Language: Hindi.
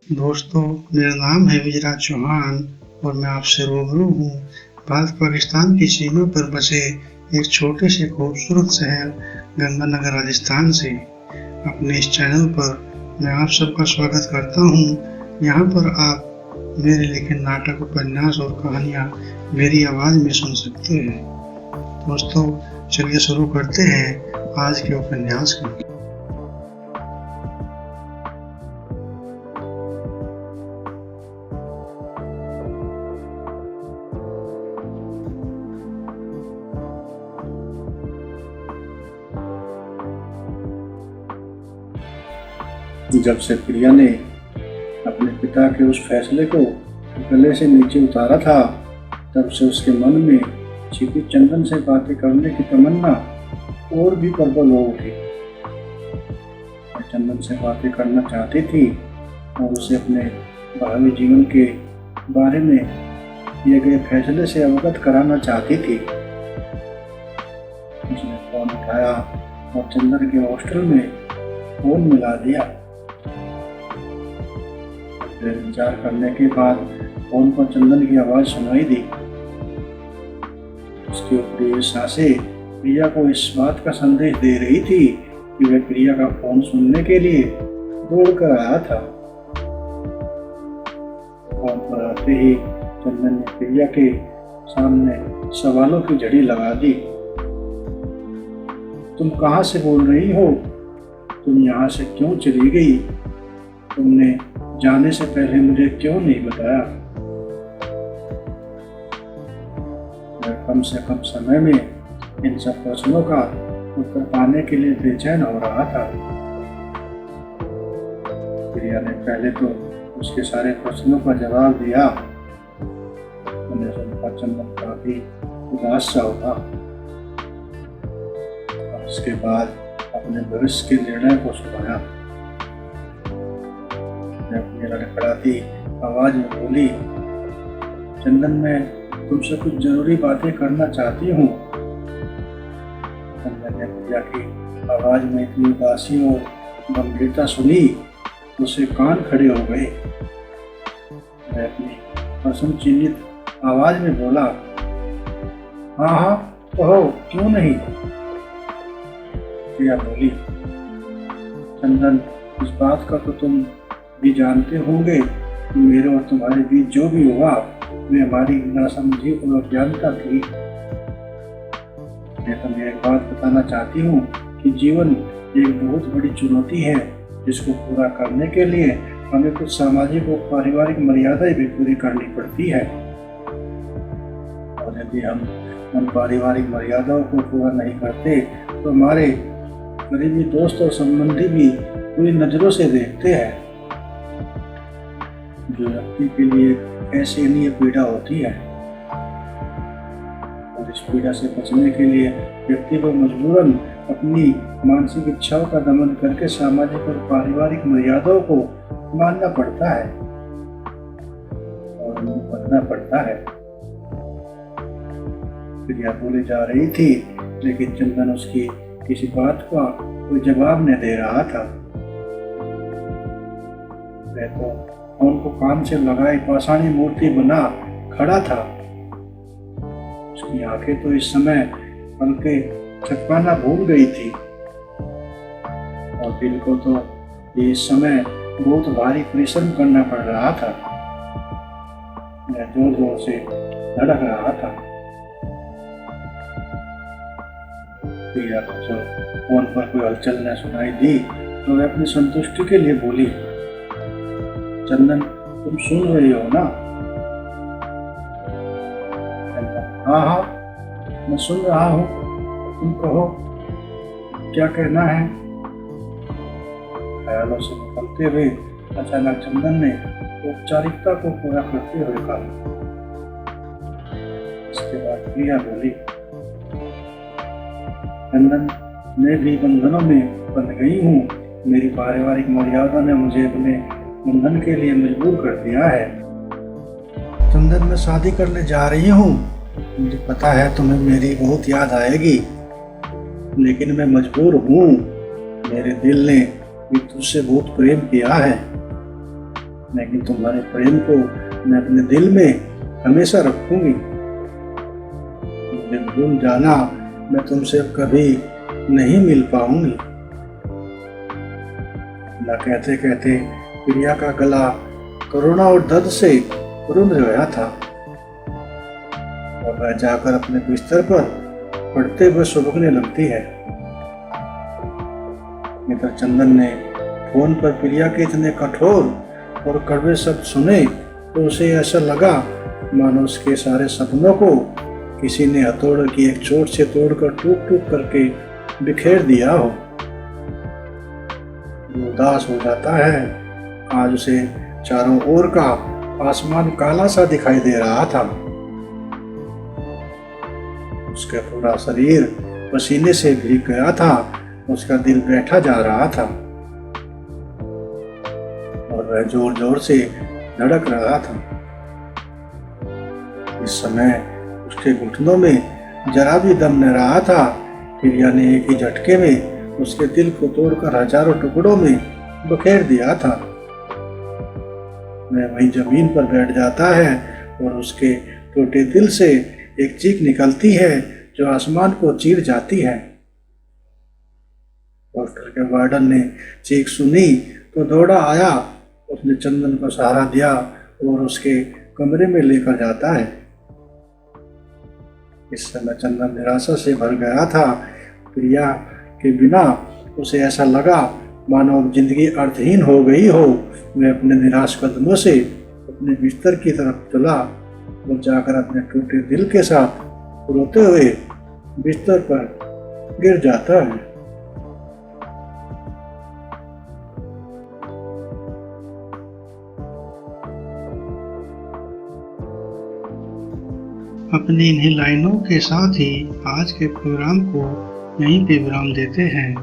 दोस्तों, मेरा नाम है विजयराज चौहान और मैं आपसे रूबरू हूँ भारत-पाकिस्तान की सीमा पर बसे एक छोटे से खूबसूरत शहर गंगानगर, राजस्थान से। अपने इस चैनल पर मैं आप सबका स्वागत करता हूँ। यहाँ पर आप मेरे लिखे नाटक, उपन्यास और कहानियाँ मेरी आवाज़ में सुन सकते हैं। दोस्तों, चलिए शुरू करते हैं आज के उपन्यास को। जब से प्रिया ने अपने पिता के उस फैसले को गले से नीचे उतारा था, तब से उसके मन में छिपी चंदन से बातें करने की तमन्ना और भी प्रबल हो उठी। वह चंदन से बातें करना चाहती थी और उसे अपने भावी जीवन के बारे में किए गए फैसले से अवगत कराना चाहती थी। उसने फोन उठाया और चंदन के हॉस्टल में फोन मिला दिया। विचार करने के बाद फोन पर चंदन की आवाज सुनाई दी। उसकी ऊपरी सांसें प्रिया को इस बात का संदेश दे रही थी कि वह प्रिया का फोन सुनने के लिए दौड़ कर आया था। फोन पर आते ही चंदन ने प्रिया के सामने सवालों की झड़ी लगा दी। तुम कहाँ से बोल रही हो? तुम यहाँ से क्यों चली गई? तुमने जाने से पहले मुझे क्यों नहीं बताया? मैं कम से कम समय में इन सब प्रश्नों का उत्तर पाने के लिए बेचैन हो रहा था। प्रिया ने पहले तो उसके सारे प्रश्नों का जवाब दिया। उन्हें सुनकर चंदन काफी उदास सा हुआ। उसके बाद अपने भविष्य के निर्णय को सुनाया। अपनी लड़खड़ाती आवाज में बोली, चंदन, मैं तुमसे कुछ जरूरी बातें करना चाहती हूँ। चंदन ने प्रिया की आवाज में इतनी उदासी और गंभीरता सुनी, उसके कान खड़े हो गए। मैं अपनी प्रसन्न चिन्हित आवाज में बोला, हाँ हाँ कहो, क्यों नहीं? प्रिया बोली, चंदन, इस बात का तो तुम भी जानते होंगे कि मेरे और तुम्हारे बीच जो भी हुआ वे हमारी नासमझी और अज्ञानता थी। मैं तुम्हें एक बात बताना चाहती हूँ कि जीवन एक बहुत बड़ी चुनौती है, जिसको पूरा करने के लिए हमें कुछ सामाजिक और पारिवारिक मर्यादाएं भी पूरी करनी पड़ती है। और यदि हम उन पारिवारिक मर्यादाओं को पूरा नहीं करते तो हमारे करीबी दोस्त और संबंधी भी पूरी नजरों से देखते हैं, जो व्यक्ति के लिए असहनीय पीड़ा होती है। और इस पीड़ा से बचने के लिए व्यक्ति को मजबूरन अपनी मानसिक इच्छाओं का दमन करके सामाजिक और पारिवारिक मर्यादाओं को मानना पड़ता है और बनना पड़ता है। प्रिया बोली जा रही थी, लेकिन चंदन उसकी किसी बात का कोई जवाब नहीं दे रहा था। वह तो फोन को कान से लगाए पाषाणी मूर्ति बना खड़ा था। उसकी आंखें तो इस समय पलके झपकाना भूल गई थी और दिल को तो इस समय बहुत भारी परिश्रम करना पड़ रहा था। मैं जोर जोर से धड़क रहा था। प्रिया को जो फोन पर कोई हलचल न सुनाई दी तो वह अपनी संतुष्टि के लिए बोली, चंदन, तुम सुन रही हो ना? हाँ हाँ, मैं सुन रहा हूँ, तुम कहो, क्या कहना है? ख्यालों से निकलते हुए अचानक चंदन ने औपचारिकता को पूरा करते हुए कहा। इसके बाद प्रिया बोली, चंदन, मैं भी बंधनों में बंध गई हूँ। मेरी पारिवारिक मर्यादा ने मुझे अपने बंधन के लिए मजबूर कर दिया है। चंदन, मैं शादी करने जा रही हूँ। मुझे पता है तुम्हें मेरी बहुत याद आएगी, लेकिन मैं मजबूर हूँ। मेरे दिल ने भी तुझसे बहुत प्रेम किया है। लेकिन तुम्हारे प्रेम को मैं अपने दिल में हमेशा रखूंगी। मुझे भूल जाना, मैं तुमसे अब कभी नहीं मिल पाऊंगी। न कहते कहते प्रिया का गला करुणा और दर्द से रुंध गया था और वह जाकर अपने बिस्तर पर पड़ते हुए सुबकने लगती है। मित्र चंदन ने फोन पर प्रिया के इतने कठोर और कड़वे शब्द सुने तो उसे ऐसा लगा मानो उसके सारे सपनों को किसी ने हथौड़े की एक चोट से तोड़कर टूट टूट करके बिखेर दिया हो। वो उदास हो जाता है। आज उसे चारों ओर का आसमान काला सा दिखाई दे रहा था। उसका पूरा शरीर पसीने से भीग गया था। उसका दिल बैठा जा रहा था और वह जोर जोर से धड़क रहा था। इस समय उसके घुटनों में जरा भी दम न रहा था। प्रिया ने एक ही झटके में उसके दिल को तोड़कर हजारों टुकड़ों में बखेर दिया था। वह वहीं जमीन पर बैठ जाता है और उसके टूटे दिल से एक चीख निकलती है जो आसमान को चीर जाती है। हॉस्टल के वार्डन ने चीख सुनी तो दौड़ा आया। उसने चंदन को सहारा दिया और उसके कमरे में लेकर जाता है। इस समय चंदन निराशा से भर गया था। प्रिया के बिना उसे ऐसा लगा मानो अब जिंदगी अर्थहीन हो गई हो। वह अपने निराश कदमों से अपने बिस्तर की तरफ चला और जाकर अपने टूटे दिल के साथ रोते हुए बिस्तर पर गिर जाता है। अपनी इन्हीं लाइनों के साथ ही आज के प्रोग्राम को यहीं पे विराम देते हैं।